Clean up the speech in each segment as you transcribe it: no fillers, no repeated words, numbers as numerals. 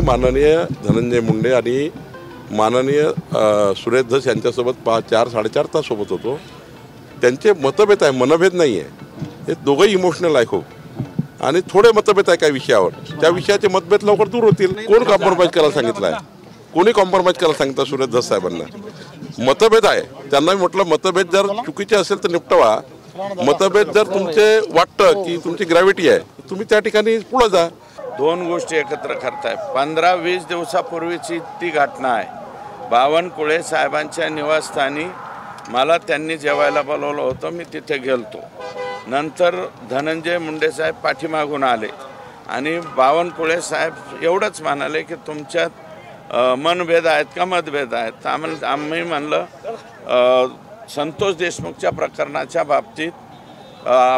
माननीय धनंजय मुंडे आणि माननीय सुरेश धस यांच्यासोबत 4-4.5 तास सोबत होतो। त्यांचे मतभेद आहे, मनभेद नाही आहे। हे दोघंही इमोशनल आहे खूप आणि थोडे मतभेद आहे काही विषयावर, त्या विषयाचे मतभेद लवकर दूर होतील। कोण कॉम्प्रोमाइज करायला सांगितलं आहे? कोणी कॉम्प्रोमाइज करायला सांगितलं सुरेश धस साहेबांना? मतभेद आहे, त्यांना म्हटलं मतभेद जर चुकीचे असेल तर निपटवा। मतभेद जर तुमचे वाटतं की तुमची ग्रॅव्हिटी आहे, तुम्ही त्या ठिकाणी पुढे जा। दोन गोष्टी एकत्र करताय। 15-20 दिवसापूर्वीची ती घटना आहे। बावनकुळे साहेबांच्या निवासस्थानी मला त्यांनी जेवायला बोलवलं होतं, मी तिथे गेलतो। नंतर धनंजय मुंडे साहेब पाठीमागून आले आणि बावनकुळे साहेब एवढंच म्हणाले की तुमच्यात मनभेद आहेत का मतभेद आहेत? आम्ही म्हणलं संतोष देशमुखच्या प्रकरणाच्या बाबतीत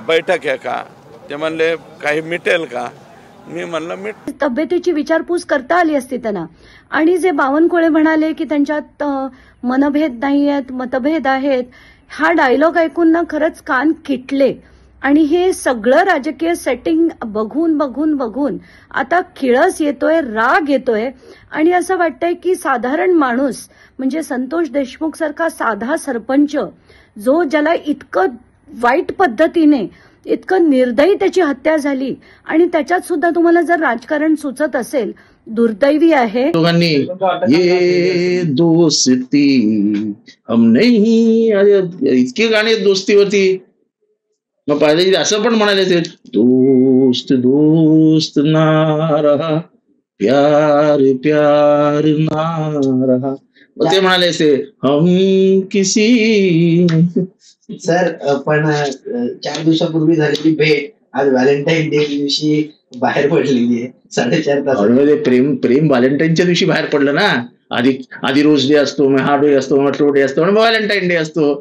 बैठक आहे का? ते म्हणले काही मिटेल का? मी म्हणलं तब्येतीची विचारपूस करता आली असती त्यांना। आणि जे बावनकुळे म्हणाले की त्यांच्यात मनभेद नाही आहेत, मतभेद आहेत, हा डायलॉग ऐकून ना खरंच कान किटले। आणि हे सगळं राजकीय सेटिंग बघून आता किळस येतोय, राग येतोय आणि असं वाटतंय की साधारण माणूस म्हणजे संतोष देशमुख सारखा साधा सरपंच जो ज्याला इतकं वाईट पद्धतीने इतकं निर्दयी त्याची हत्या झाली आणि त्याच्यात सुद्धा तुम्हाला जर राजकारण सुचत असेल, दुर्दैवी आहे। लोकांनी ये दोस्ती हम नहीं इतके गाणे दोस्तीवरती मग पाहिजे असं पण म्हणाले ते दोस्त दोस्त ना रहा प्यार प्यार ना रहा, ते म्हणाले ते हम किसी। सर पण 4 दिवसापूर्वी झालेली भेट आज व्हॅलेंटाईन डे दिवशी बाहेर पडलेली आहे 4.5 तास। प्रेम व्हॅलेंटाईनच्या दिवशी बाहेर पडलं ना। आधी रोज डे असतो, मग हा डे असतो, मग टो डे असतो, मग व्हॅलेंटाईन डे असतो।